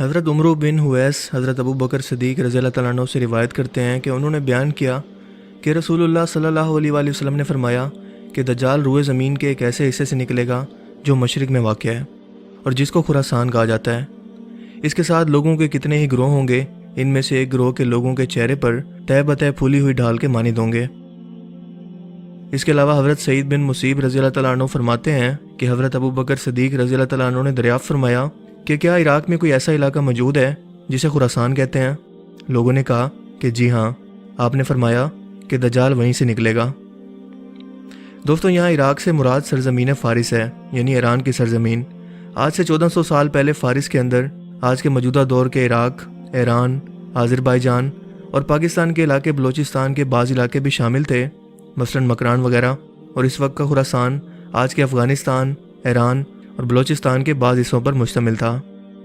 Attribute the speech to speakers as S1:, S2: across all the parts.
S1: حضرت عمرو بن حویس حضرت ابو بکر صدیق رضی اللہ تعالیٰ عنہ سے روایت کرتے ہیں کہ انہوں نے بیان کیا کہ رسول اللہ صلی اللہ علیہ وآلہ وسلم نے فرمایا کہ دجال روئے زمین کے ایک ایسے حصے سے نکلے گا جو مشرق میں واقع ہے اور جس کو خراسان کہا جاتا ہے۔ اس کے ساتھ لوگوں کے کتنے ہی گروہ ہوں گے، ان میں سے ایک گروہ کے لوگوں کے چہرے پر تہ بتہ پھولی ہوئی ڈھال کے مانند ہوں گے۔ اس کے علاوہ حضرت سعید بن مصیب رضی اللہ تعالیٰ عنہ فرماتے ہیں کہ حضرت ابو بکر صدیق رضی اللہ تعالیٰ عنہ نے دریافت فرمایا کہ کیا عراق میں کوئی ایسا علاقہ موجود ہے جسے خراسان کہتے ہیں؟ لوگوں نے کہا کہ جی ہاں۔ آپ نے فرمایا کہ دجال وہیں سے نکلے گا۔ دوستوں، یہاں عراق سے مراد سرزمین فارس ہے، یعنی ایران کی سرزمین۔ آج سے 1400 سال پہلے فارس کے اندر آج کے موجودہ دور کے عراق، ایران، آذربائیجان اور پاکستان کے علاقے بلوچستان کے بعض علاقے بھی شامل تھے، مثلاً مکران وغیرہ، اور اس وقت کا خراسان آج کے افغانستان، ایران اور بلوچستان کے بعض حصوں پر مشتمل تھا۔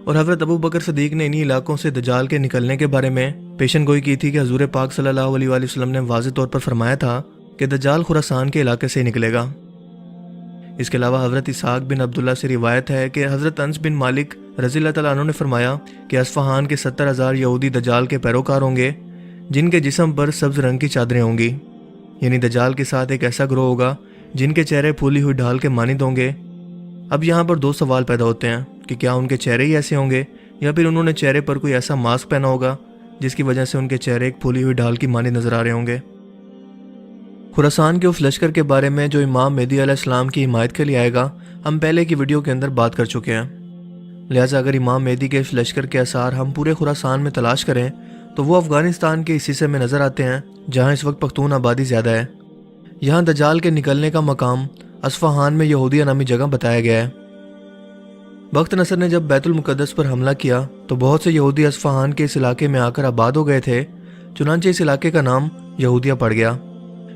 S1: اور حضرت ابو بکر صدیق نے انہی علاقوں سے دجال کے نکلنے کے بارے میں پیشن گوئی کی تھی کہ حضور پاک صلی اللہ علیہ وآلہ وسلم نے واضح طور پر فرمایا تھا کہ دجال خراسان کے علاقے سے نکلے گا۔ اس کے علاوہ حضرت اسحاق بن عبداللہ سے روایت ہے کہ حضرت انس بن مالک رضی اللہ تعالیٰ عنہ نے فرمایا کہ اصفہان کے 70,000 یہودی دجال کے پیروکار ہوں گے جن کے جسم پر سبز رنگ کی چادریں ہوں گی، یعنی دجال کے ساتھ ایک ایسا گروہ ہوگا جن کے چہرے پھولی ہوئی ڈھال کے مانند ہوں گے۔ اب یہاں پر دو سوال پیدا ہوتے ہیں کہ کیا ان کے چہرے ہی ایسے ہوں گے یا پھر انہوں نے چہرے پر کوئی ایسا ماسک پہنا ہوگا جس کی وجہ سے ان کے چہرے ایک پھولی ہوئی ڈھال کی مانند نظر آ رہے ہوں گے۔ خراسان کے اس لشکر کے بارے میں جو امام مہدی علیہ السلام کی حمایت کے لیے آئے گا، ہم پہلے کی ویڈیو کے اندر بات کر چکے ہیں۔ لہٰذا اگر امام مہدی کے اس لشکر کے آثار ہم پورے خراسان میں تلاش کریں تو وہ افغانستان کے اس حصے میں نظر آتے ہیں جہاں اس وقت پختون آبادی زیادہ ہے۔ یہاں دجال کے نکلنے کا مقام اصفہان میں یہودیہ نامی جگہ بتایا گیا ہے۔ بخت نصر نے جب بیت المقدس پر حملہ کیا تو بہت سے یہودی اصفہان کے اس علاقے میں آ کر آباد ہو گئے تھے، چنانچہ اس علاقے کا نام یہودیہ پڑ گیا۔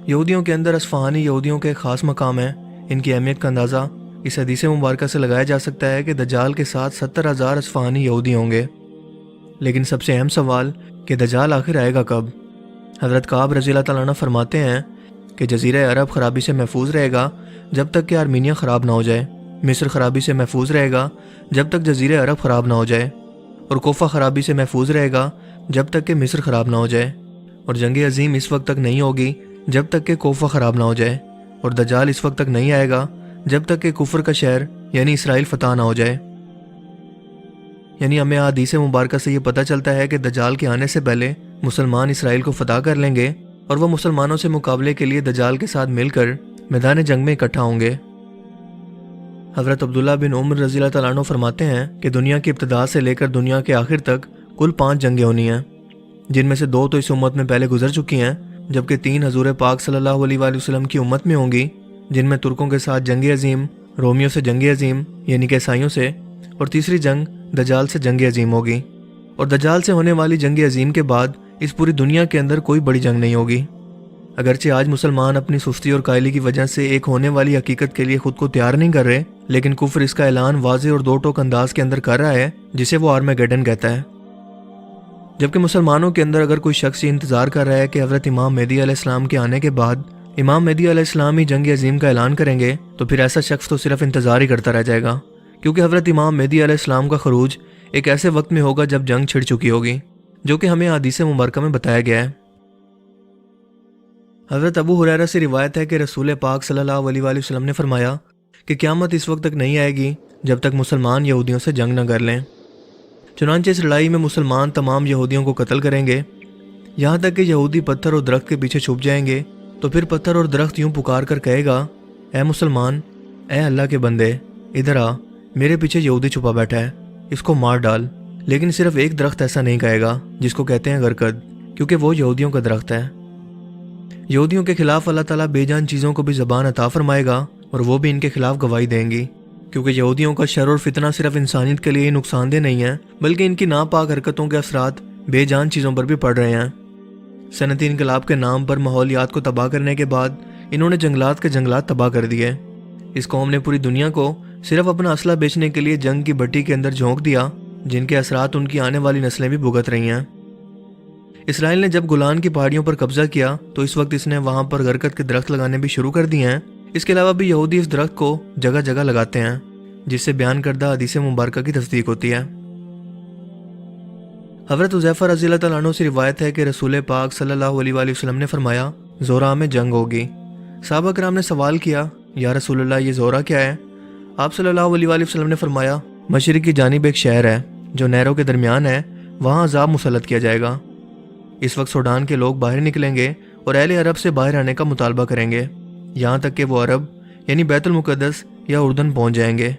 S1: یہودیوں کے اندر اصفہانی یہودیوں کے خاص مقام ہے۔ ان کی اہمیت کا اندازہ اس حدیث مبارکہ سے لگایا جا سکتا ہے کہ دجال کے ساتھ 70,000 اصفہانی یہودی ہوں گے۔ لیکن سب سے اہم سوال کہ دجال آخر آئے گا کب؟ حضرت کعب رضی اللہ تعالیٰ عنہ فرماتے ہیں کہ جزیرہ عرب خرابی سے محفوظ رہے گا جب تک کہ آرمینیا خراب نہ ہو جائے، مصر خرابی سے محفوظ رہے گا جب تک جزیرہ عرب خراب نہ ہو جائے، اور کوفہ خرابی سے محفوظ رہے گا جب تک کہ مصر خراب نہ ہو جائے، اور جنگ عظیم اس وقت تک نہیں ہوگی جب تک کہ کوفہ خراب نہ ہو جائے، اور دجال اس وقت تک نہیں آئے گا جب تک کہ کفر کا شہر یعنی اسرائیل فتح نہ ہو جائے۔ یعنی ہمیں حدیث مبارکہ سے یہ پتہ چلتا ہے کہ دجال کے آنے سے پہلے مسلمان اسرائیل کو فتح کر لیں گے اور وہ مسلمانوں سے مقابلے کے لیے دجال کے ساتھ مل کر میدان جنگ میں اکٹھا ہوں گے۔ حضرت عبداللہ بن عمر رضی اللہ تعالیٰ عنہ فرماتے ہیں کہ دنیا کی ابتدا سے لے کر دنیا کے آخر تک کل 5 جنگیں ہونی ہیں، جن میں سے 2 تو اس امت میں پہلے گزر چکی ہیں، جبکہ 3 حضور پاک صلی اللہ علیہ وآلہ وسلم کی امت میں ہوں گی، جن میں ترکوں کے ساتھ جنگ عظیم، رومیوں سے جنگ عظیم یعنی کہ عیسائیوں سے، اور تیسری جنگ دجال سے جنگ عظیم ہوگی۔ اور دجال سے ہونے والی جنگ عظیم کے بعد اس پوری دنیا کے اندر کوئی بڑی جنگ نہیں ہوگی۔ اگرچہ آج مسلمان اپنی سستی اور قائلی کی وجہ سے ایک ہونے والی حقیقت کے لیے خود کو تیار نہیں کر رہے، لیکن کفر اس کا اعلان واضح اور 2 ٹوک انداز کے اندر کر رہا ہے جسے وہ آرمیگیڈن کہتا ہے۔ جبکہ مسلمانوں کے اندر اگر کوئی شخص یہ انتظار کر رہا ہے کہ حضرت امام مہدی علیہ السلام کے آنے کے بعد امام مہدی علیہ السلام ہی جنگ عظیم کا اعلان کریں گے، تو پھر ایسا شخص تو صرف انتظار ہی کرتا رہ جائے گا، کیونکہ حضرت امام مہدی علیہ السلام کا خروج ایک ایسے وقت میں ہوگا جب جنگ چھڑ چکی ہوگی، جو کہ ہمیں حدیث مبارکہ میں بتایا گیا ہے۔ حضرت ابو ہریرہ سے روایت ہے کہ رسول پاک صلی اللہ علیہ وآلہ وسلم نے فرمایا کہ قیامت اس وقت تک نہیں آئے گی جب تک مسلمان یہودیوں سے جنگ نہ کر لیں۔ چنانچہ اس لڑائی میں مسلمان تمام یہودیوں کو قتل کریں گے، یہاں تک کہ یہودی پتھر اور درخت کے پیچھے چھپ جائیں گے، تو پھر پتھر اور درخت یوں پکار کر کہے گا، اے مسلمان، اے اللہ کے بندے، ادھر آ، میرے پیچھے یہودی چھپا بیٹھا ہے، اس کو مار ڈال۔ لیکن صرف ایک درخت ایسا نہیں کہے گا جس کو کہتے ہیں غرقد، کیونکہ وہ یہودیوں کا درخت ہے۔ یہودیوں کے خلاف اللہ تعالیٰ بے جان چیزوں کو بھی زبان عطا فرمائے گا اور وہ بھی ان کے خلاف گواہی دیں گی، کیونکہ یہودیوں کا شر اور فتنہ صرف انسانیت کے لیے ہی نقصان دہ نہیں ہے، بلکہ ان کی ناپاک حرکتوں کے اثرات بے جان چیزوں پر بھی پڑ رہے ہیں۔ صنعتی انقلاب کے نام پر ماحولیات کو تباہ کرنے کے بعد انہوں نے جنگلات کے جنگلات تباہ کر دیے۔ اس قوم نے پوری دنیا کو صرف اپنا اسلحہ بیچنے کے لیے جنگ کی بھٹی کے اندر جھونک دیا، جن کے اثرات ان کی آنے والی نسلیں بھی بھگت رہی ہیں۔ اسرائیل نے جب گولان کی پہاڑیوں پر قبضہ کیا تو اس وقت اس نے وہاں پر غرقد کے درخت لگانے بھی شروع کر دیے ہیں۔ اس کے علاوہ بھی یہودی اس درخت کو جگہ جگہ لگاتے ہیں، جس سے بیان کردہ حدیث مبارکہ کی تصدیق ہوتی ہے۔ حضرت حذیفہ رضی اللہ تعالیٰ عنہ سے روایت ہے کہ رسول پاک صلی اللہ علیہ وآلہ وسلم نے فرمایا زورہ میں جنگ ہوگی۔ صحابہ کرام نے سوال کیا یا رسول اللہ یہ زورہ کیا ہے؟ آپ صلی اللہ علیہ وآلہ وسلم نے فرمایا مشرق کی جانب ایک شہر ہے جو نہروں کے درمیان ہے، وہاں عذاب مسلط کیا جائے گا۔ اس وقت سوڈان کے لوگ باہر نکلیں گے اور اہل عرب سے باہر آنے کا مطالبہ کریں گے، یہاں تک کہ وہ عرب یعنی بیت المقدس یا اردن پہنچ جائیں گے۔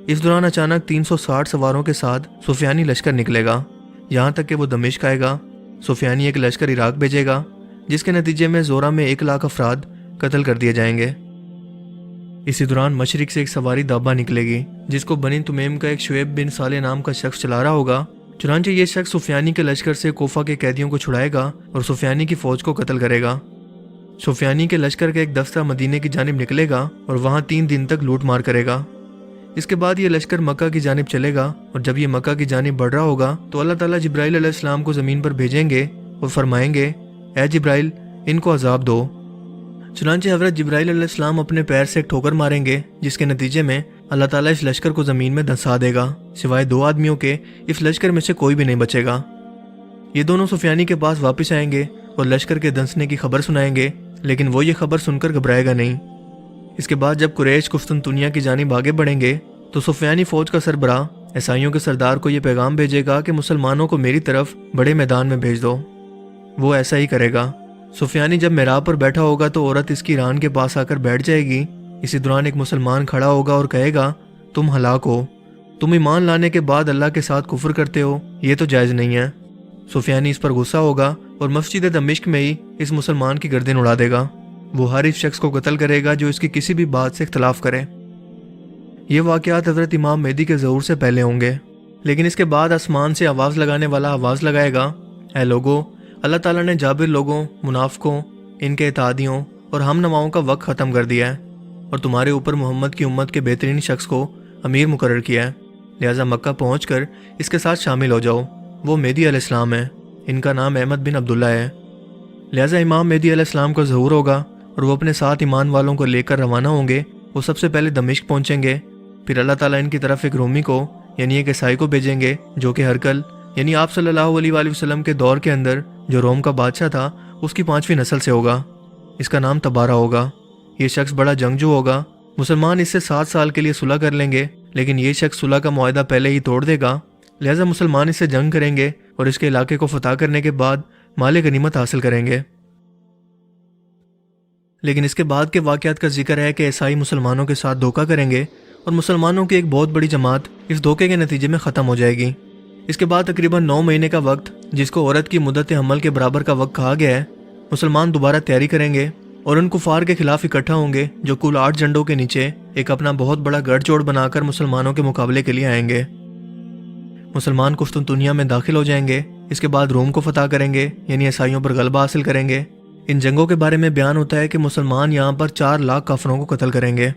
S1: اس دوران اچانک 360 سواروں کے ساتھ سفیانی لشکر نکلے گا، یہاں تک کہ وہ دمشق آئے گا۔ سفیانی ایک لشکر عراق بھیجے گا، جس کے نتیجے میں زورہ میں 1 لاکھ افراد قتل کر دیے جائیں گے۔ اسی دوران مشرق سے ایک سواری دابہ نکلے گی جس کو بنی تمیم کا ایک شعیب بن صالح نام کا شخص چلا رہا ہوگا۔ چنانچہ یہ شخص سفیانی کے لشکر سے کوفہ کے قیدیوں کو چھڑائے گا اور سفیانی کی فوج کو قتل کرے گا۔ سفیانی کے لشکر کا ایک دستہ مدینے کی جانب نکلے گا اور وہاں 3 دن تک لوٹ مار کرے گا۔ اس کے بعد یہ لشکر مکہ کی جانب چلے گا، اور جب یہ مکہ کی جانب بڑھ رہا ہوگا تو اللہ تعالیٰ جبرائیل علیہ السلام کو زمین پر بھیجیں گے اور فرمائیں گے اے جبرائیل ان کو عذاب دو۔ چنانچہ حضرت جبرائیل علیہ السلام اپنے پیر سے ایک ٹھوکر ماریں گے، جس کے نتیجے میں اللہ تعالیٰ اس لشکر کو زمین میں دھنسا دے گا، سوائے 2 آدمیوں کے اس لشکر میں سے کوئی بھی نہیں بچے گا۔ یہ دونوں سفیانی کے پاس واپس آئیں گے اور لشکر کے دھنسنے کی خبر سنائیں گے، لیکن وہ یہ خبر سن کر گھبرائے گا نہیں۔ اس کے بعد جب قریش قسطنطنیہ کی جانب آگے بڑھیں گے تو سفیانی فوج کا سربراہ عیسائیوں کے سردار کو یہ پیغام بھیجے گا کہ مسلمانوں کو میری طرف بڑے میدان میں بھیج دو۔ وہ ایسا ہی کرے گا۔ سفیانی جب محراب پر بیٹھا ہوگا تو عورت اس کی ران کے پاس آ کر بیٹھ جائے گی۔ اسی دوران ایک مسلمان کھڑا ہوگا اور کہے گا تم ہلاک ہو، تم ایمان لانے کے بعد اللہ کے ساتھ کفر کرتے ہو، یہ تو جائز نہیں ہے۔ سفیانی اس پر غصہ ہوگا اور مسجد دمشق میں ہی اس مسلمان کی گردن اڑا دے گا۔ وہ ہر اس شخص کو قتل کرے گا جو اس کی کسی بھی بات سے اختلاف کرے۔ یہ واقعات حضرت امام مہدی کے ظہور سے پہلے ہوں گے، لیکن اس کے بعد آسمان سے آواز لگانے والا آواز لگائے گا اے لوگو، اللہ تعالیٰ نے جابر لوگوں، منافقوں، ان کے اتحادیوں اور ہم نواؤں کا وقت ختم کر دیا ہے اور تمہارے اوپر محمد کی امت کے بہترین شخص کو امیر مقرر کیا ہے، لہٰذا مکہ پہنچ کر اس کے ساتھ شامل ہو جاؤ۔ وہ مہدی علیہ السلام ہے، ان کا نام احمد بن عبداللہ ہے۔ لہٰذا امام مہدی علیہ السلام کا ظہور ہوگا اور وہ اپنے ساتھ ایمان والوں کو لے کر روانہ ہوں گے۔ وہ سب سے پہلے دمشق پہنچیں گے، پھر اللہ تعالیٰ ان کی طرف ایک رومی کو یعنی ایک عیسائی کو بھیجیں گے جو کہ ہرقل یعنی آپ صلی اللہ علیہ وآلہ وسلم کے دور کے اندر جو روم کا بادشاہ تھا اس کی 5ویں نسل سے ہوگا۔ اس کا نام تبارہ ہوگا۔ یہ شخص بڑا جنگجو ہوگا۔ مسلمان اس سے 7 سال کے لیے صلح کر لیں گے، لیکن یہ شخص صلح کا معاہدہ پہلے ہی توڑ دے گا، لہٰذا مسلمان اس سے جنگ کریں گے اور اس کے علاقے کو فتح کرنے کے بعد مال غنیمت حاصل کریں گے۔ لیکن اس کے بعد کے واقعات کا ذکر ہے کہ عیسائی مسلمانوں کے ساتھ دھوکہ کریں گے اور مسلمانوں کی ایک بہت بڑی جماعت اس دھوکے کے نتیجے میں ختم ہو جائے گی۔ اس کے بعد تقریباً 9 مہینے کا وقت، جس کو عورت کی مدت حمل کے برابر کا وقت کہا گیا ہے، مسلمان دوبارہ تیاری کریں گے اور ان کفار کے خلاف اکٹھا ہوں گے جو کل 8 جھنڈوں کے نیچے ایک اپنا بہت بڑا گٹھ جوڑ بنا کر مسلمانوں کے مقابلے کے لیے آئیں گے۔ مسلمان قسطنطنیہ میں داخل ہو جائیں گے، اس کے بعد روم کو فتح کریں گے یعنی عیسائیوں پر غلبہ حاصل کریں گے۔ ان جنگوں کے بارے میں بیان ہوتا ہے کہ مسلمان یہاں پر 4 لاکھ کافروں کو قتل کریں گے۔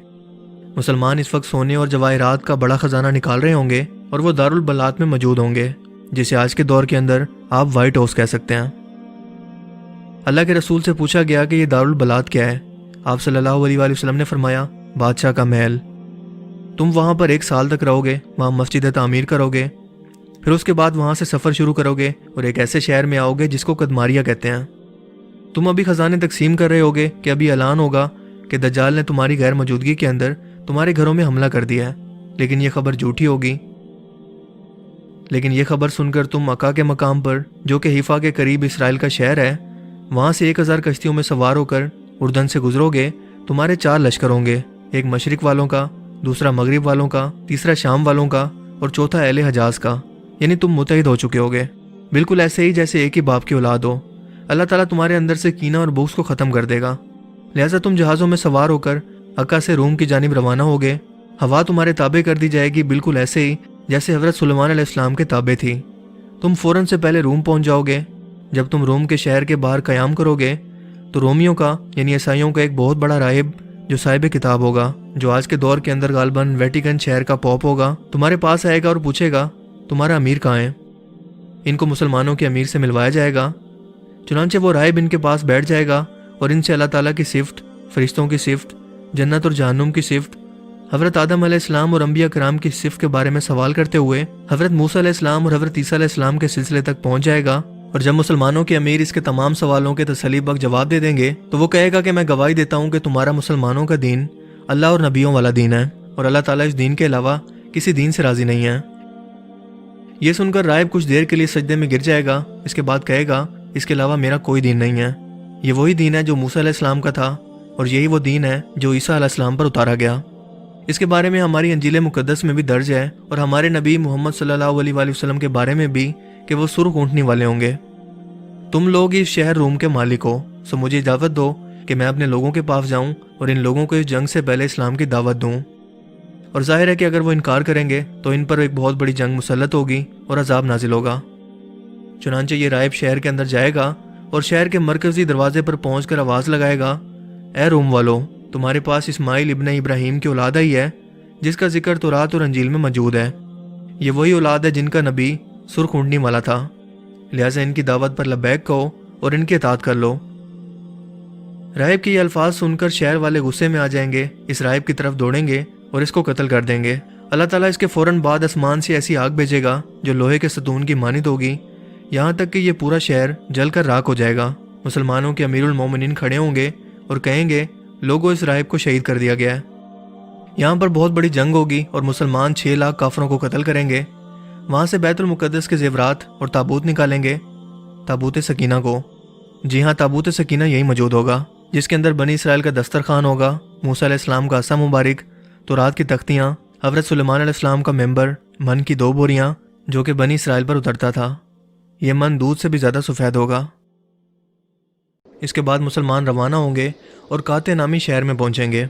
S1: مسلمان اس وقت سونے اور جواہرات کا بڑا خزانہ نکال رہے ہوں گے اور وہ دارالبلات میں موجود ہوں گے، جسے آج کے دور کے اندر آپ وائٹ ہاؤس کہہ سکتے ہیں۔ اللہ کے رسول سے پوچھا گیا کہ یہ دارالبلات کیا ہے؟ آپ صلی اللہ علیہ وآلہ وسلم نے فرمایا بادشاہ کا محل۔ تم وہاں پر 1 سال تک رہو گے، وہاں مسجد تعمیر کرو گے، پھر اس کے بعد وہاں سے سفر شروع کرو گے اور ایک ایسے شہر میں آؤ گے جس کو قدماریہ کہتے ہیں۔ تم ابھی خزانے تقسیم کر رہے ہوگے کہ ابھی اعلان ہوگا کہ دجال نے تمہاری غیر موجودگی کے اندر تمہارے گھروں میں حملہ کر دیا ہے، لیکن یہ خبر جھوٹی ہوگی۔ لیکن یہ خبر سن کر تم مکہ کے مقام پر، جو کہ حیفا کے قریب اسرائیل کا شہر ہے، وہاں سے 1000 کشتیوں میں سوار ہو کر اردن سے گزرو گے۔ تمہارے 4 لشکر ہوں گے، ایک مشرق والوں کا، دوسرا مغرب والوں کا، تیسرا شام والوں کا اور چوتھا اہل حجاز کا، یعنی تم متحد ہو چکے ہوگے، بالکل ایسے ہی جیسے ایک ہی باپ کی اولاد ہو۔ اللہ تعالیٰ تمہارے اندر سے کینہ اور بغض کو ختم کر دے گا، لہٰذا تم جہازوں میں سوار ہو کر عکا سے روم کی جانب روانہ ہوگے۔ ہوا تمہارے تابع کر دی جائے گی، بالکل ایسے ہی جیسے حضرت سلیمان علیہ السلام کے تابع تھی۔ تم فوراً سے پہلے روم پہنچ جاؤ گے۔ جب تم روم کے شہر کے باہر قیام کرو گے تو رومیوں کا یعنی عیسائیوں کا ایک بہت بڑا راہب جو صاحب کتاب ہوگا، جو آج کے دور کے اندر غالباً ویٹیکن شہر کا پوپ ہوگا، تمہارے پاس آئے گا اور پوچھے گا تمہارا امیر کہاں ہے؟ ان کو مسلمانوں کے امیر سے ملوایا جائے گا۔ چنانچہ وہ راہب ان کے پاس بیٹھ جائے گا اور ان سے اللہ تعالیٰ کی صفت، فرشتوں کی صفت، جنت اور جہنم کی صفت، حضرت آدم علیہ السلام اور انبیاء کرام کی صفت کے بارے میں سوال کرتے ہوئے حضرت موسیٰ علیہ السلام اور حضرت عیسیٰ علیہ السلام کے سلسلے تک پہنچ جائے گا، اور جب مسلمانوں کے امیر اس کے تمام سوالوں کے تسلی بخش جواب دے دیں گے تو وہ کہے گا کہ میں گواہی دیتا ہوں کہ تمہارا مسلمانوں کا دین اللہ اور نبیوں والا دین ہے، اور اللہ تعالیٰ اس دین کے علاوہ کسی دین سے راضی نہیں ہے۔ یہ سن کر راہب کچھ دیر کے لیے سجدے میں گر جائے گا، اس کے بعد کہے گا اس کے علاوہ میرا کوئی دین نہیں ہے، یہ وہی دین ہے جو موسیٰ علیہ السلام کا تھا، اور یہی وہ دین ہے جو عیسیٰ علیہ السلام پر اتارا گیا۔ اس کے بارے میں ہماری انجیل مقدس میں بھی درج ہے، اور ہمارے نبی محمد صلی اللہ علیہ وآلہ وسلم کے بارے میں بھی کہ وہ سرخ اونٹنی والے ہوں گے۔ تم لوگ اس شہر روم کے مالک ہو، سو مجھے اجازت دو کہ میں اپنے لوگوں کے پاس جاؤں اور ان لوگوں کو اس جنگ سے پہلے اسلام کی دعوت دوں۔ اور ظاہر ہے کہ اگر وہ انکار کریں گے تو ان پر ایک بہت بڑی جنگ مسلط ہوگی اور عذاب نازل ہوگا۔ چنانچہ یہ راہب شہر کے اندر جائے گا اور شہر کے مرکزی دروازے پر پہنچ کر آواز لگائے گا، اے روم والو، تمہارے پاس اسماعیل ابن ابراہیم کی اولاد ہی ہے جس کا ذکر تورات اور انجیل میں موجود ہے۔ یہ وہی اولاد ہے جن کا نبی سرخ اونٹنی والا تھا، لہٰذا ان کی دعوت پر لبیک کہو اور ان کی اطاعت کر لو۔ راہب کے یہ الفاظ سن کر شہر والے غصے میں آ جائیں گے، اس راہب کی طرف دوڑیں گے اور اس کو قتل کر دیں گے۔ اللہ تعالیٰ اس کے فوراً بعد آسمان سے ایسی آگ بھیجے گا جو لوہے کے ستون کی مانند ہوگی، یہاں تک کہ یہ پورا شہر جل کر راکھ ہو جائے گا۔ مسلمانوں کے امیر المومنین کھڑے ہوں گے اور کہیں گے، لوگوں اس راہب کو شہید کر دیا گیا ہے۔ یہاں پر بہت بڑی جنگ ہوگی اور مسلمان 6 لاکھ کافروں کو قتل کریں گے۔ وہاں سے بیت المقدس کے زیورات اور تابوت نکالیں گے، تابوت سکینہ کو۔ جی ہاں، تابوت سکینہ یہی موجود ہوگا جس کے اندر بنی اسرائیل کا دسترخوان ہوگا، موسیٰ علیہ السلام کا عصا مبارک، تورات کی تختیاں، حضرت سلیمان علیہ السلام کا ممبر، من کی 2 بوریاں جو کہ بنی اسرائیل پر اترتا تھا۔ یہ من دودھ سے بھی زیادہ سفید ہوگا۔ اس کے بعد مسلمان روانہ ہوں گے اور قاطع نامی شہر میں پہنچیں گے۔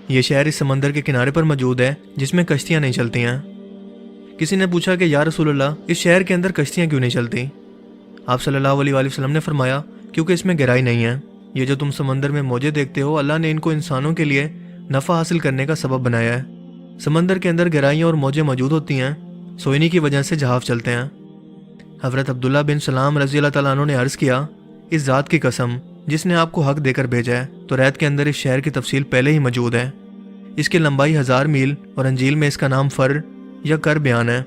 S1: یہ شہر اس سمندر کے کنارے پر موجود ہے جس میں کشتیاں نہیں چلتی ہیں۔ کسی نے پوچھا کہ یا رسول اللہ، اس شہر کے اندر کشتیاں کیوں نہیں چلتی؟ آپ صلی اللہ علیہ وآلہ وسلم نے فرمایا، کیونکہ اس میں گہرائی نہیں ہے۔ یہ جو تم سمندر میں موجیں دیکھتے ہو، اللہ نے ان کو انسانوں کے لیے نفع حاصل کرنے کا سبب بنایا ہے۔ سمندر کے اندر گہرائیاں اور موجیں موجود ہوتی ہیں، سوئنی کی وجہ سے جہاز چلتے ہیں۔ حضرت عبداللہ بن سلام رضی اللہ تعالیٰ عنہ نے عرض کیا، اس ذات کی قسم جس نے آپ کو حق دے کر بھیجا ہے، تو ریت کے اندر اس شہر کی تفصیل پہلے ہی موجود ہے۔ اس کی لمبائی 1000 میل اور انجیل میں اس کا نام فر یا کر بیان ہے۔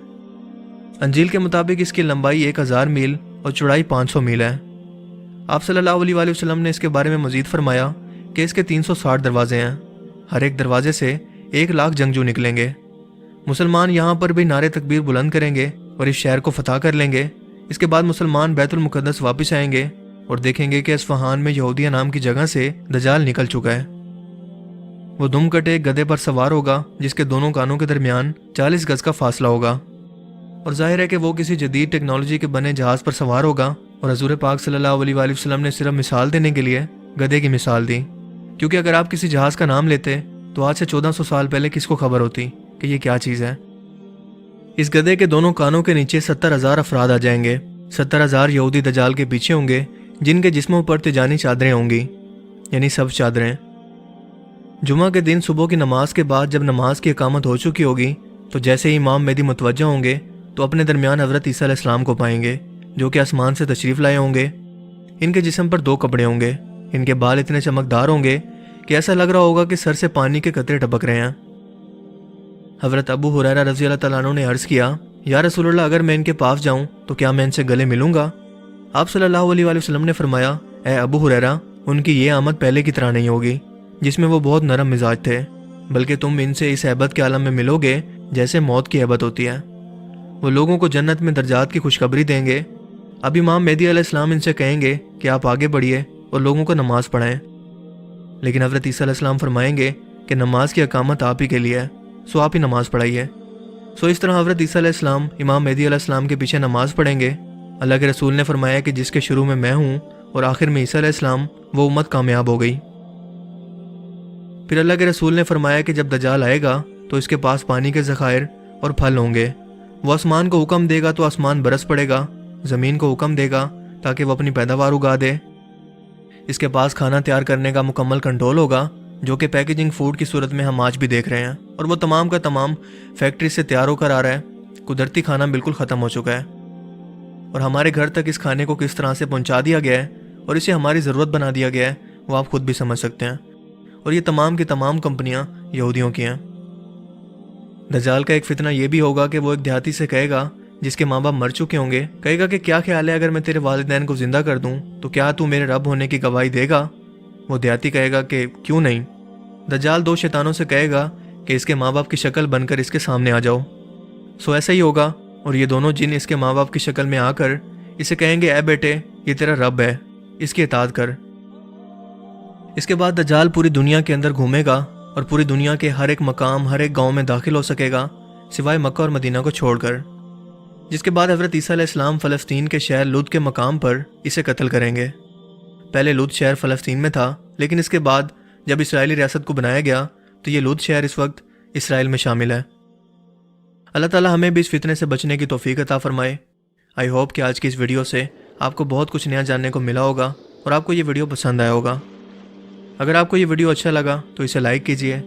S1: انجیل کے مطابق اس کی لمبائی 1000 میل اور چوڑائی 500 میل ہے۔ آپ صلی اللہ علیہ وآلہ وسلم نے اس کے بارے میں مزید فرمایا کہ اس کے 360 دروازے ہیں، ہر ایک دروازے سے 1 لاکھ جنگجو نکلیں گے۔ مسلمان یہاں پر بھی نعرے تکبیر بلند کریں گے اور اس شہر کو فتح کر لیں گے۔ اس کے بعد مسلمان بیت المقدس واپس آئیں گے اور دیکھیں گے کہ اصفہان میں یہودیہ نام کی جگہ سے دجال نکل چکا ہے۔ وہ دم کٹے گدھے پر سوار ہوگا جس کے دونوں کانوں کے درمیان 40 گز کا فاصلہ ہوگا، اور ظاہر ہے کہ وہ کسی جدید ٹیکنالوجی کے بنے جہاز پر سوار ہوگا۔ اور حضور پاک صلی اللہ علیہ وآلہ وسلم نے صرف مثال دینے کے لیے گدھے کی مثال دی، کیونکہ اگر آپ کسی جہاز کا نام لیتے تو آج سے 1400 سال پہلے کس کو خبر ہوتی کہ یہ کیا چیز ہے؟ اس گدھے کے دونوں کانوں کے نیچے 70,000 افراد آ جائیں گے۔ 70,000 یہودی دجال کے پیچھے ہوں گے جن کے جسموں پر تجانی چادریں ہوں گی، یعنی سب چادریں۔ جمعہ کے دن صبح کی نماز کے بعد جب نماز کی اقامت ہو چکی ہوگی تو جیسے ہی امام مہدی متوجہ ہوں گے تو اپنے درمیان حضرت عیسیٰ علیہ السلام کو پائیں گے جو کہ آسمان سے تشریف لائے ہوں گے۔ ان کے جسم پر 2 کپڑے ہوں گے، ان کے بال اتنے چمکدار ہوں گے کہ ایسا لگ رہا ہوگا کہ سر سے پانی کے قطرے ٹپک رہے ہیں۔ حضرت ابو ہریرہ رضی اللہ تعالیٰ عنہ نے عرض کیا، یا رسول اللہ، اگر میں ان کے پاس جاؤں تو کیا میں ان سے گلے ملوں گا؟ آپ صلی اللہ علیہ وآلہ وسلم نے فرمایا، اے ابو ہریرہ، ان کی یہ آمد پہلے کی طرح نہیں ہوگی جس میں وہ بہت نرم مزاج تھے، بلکہ تم ان سے اس ہیبت کے عالم میں ملو گے جیسے موت کی ہیبت ہوتی ہے۔ وہ لوگوں کو جنت میں درجات کی خوشخبری دیں گے۔ اب امام مہدی علیہ السلام ان سے کہیں گے کہ آپ آگے بڑھیے اور لوگوں کو نماز پڑھائیں، لیکن حضرت عیسیٰ علیہ السلام فرمائیں گے کہ نماز کی اقامت آپ ہی کے لیے ہے، سو آپ ہی نماز پڑھائیے۔ سو اس طرح حضرت عیسیٰ علیہ السلام امام مہدی علیہ السلام کے پیچھے نماز پڑھیں گے۔ اللہ کے رسول نے فرمایا کہ جس کے شروع میں ہوں اور آخر میں عیسیٰ علیہ السلام، وہ امت کامیاب ہو گئی۔ پھر اللہ کے رسول نے فرمایا کہ جب دجال آئے گا تو اس کے پاس پانی کے ذخائر اور پھل ہوں گے۔ وہ آسمان کو حکم دے گا تو آسمان برس پڑے گا، زمین کو حکم دے گا تاکہ وہ اپنی پیداوار اگا دے۔ اس کے پاس کھانا تیار کرنے کا مکمل کنٹرول ہوگا، جو کہ پیکیجنگ فوڈ کی صورت میں ہم آج بھی دیکھ رہے ہیں، اور وہ تمام کا تمام فیکٹری سے تیار ہو کر آ رہا ہے۔ قدرتی کھانا بالکل ختم ہو چکا ہے، اور ہمارے گھر تک اس کھانے کو کس طرح سے پہنچا دیا گیا ہے اور اسے ہماری ضرورت بنا دیا گیا ہے، وہ آپ خود بھی سمجھ سکتے ہیں۔ اور یہ تمام کی تمام کمپنیاں یہودیوں کی ہیں۔ دجال کا ایک فتنہ یہ بھی ہوگا کہ وہ ایک دیہاتی سے کہے گا جس کے ماں باپ مر چکے ہوں گے، کہے گا کہ کیا خیال ہے اگر میں تیرے والدین کو زندہ کر دوں تو کیا تو میرے رب ہونے کی گواہی دے گا؟ وہ دیہاتی کہے گا کہ کیوں نہیں۔ دجال 2 شیطانوں سے کہے گا کہ اس کے ماں باپ کی شکل بن کر اس کے سامنے آ جاؤ۔ ایسا ہی ہوگا، اور یہ دونوں جن اس کے ماں باپ کی شکل میں آ کر اسے کہیں گے اے بیٹے یہ تیرا رب ہے، اس کی اطاعت کر۔ اس کے بعد دجال پوری دنیا کے اندر گھومے گا اور پوری دنیا کے ہر ایک مقام، ہر ایک گاؤں میں داخل ہو سکے گا سوائے مکہ اور مدینہ کو چھوڑ کر، جس کے بعد حضرت عیسیٰ علیہ السلام فلسطین کے شہر لد کے مقام پر اسے قتل کریں گے۔ پہلے لد شہر فلسطین میں تھا، لیکن اس کے بعد جب اسرائیلی ریاست کو بنایا گیا تو یہ لد شہر اس وقت اسرائیل میں شامل ہے۔ اللہ تعالیٰ ہمیں بھی اس فتنے سے بچنے کی توفیق عطا فرمائے۔ آئی ہوپ کہ آج کی اس ویڈیو سے آپ کو بہت کچھ نیا جاننے کو ملا ہوگا اور آپ کو یہ ویڈیو پسند آیا ہوگا۔ اگر آپ کو یہ ویڈیو اچھا لگا تو اسے لائک کیجئے۔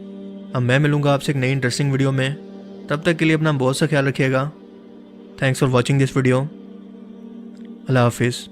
S1: اب میں ملوں گا آپ سے ایک نئی انٹرسٹنگ ویڈیو میں، تب تک کے لیے اپنا بہت سا خیال رکھیے گا۔ Thanks for watching this video. اللہ حافظ۔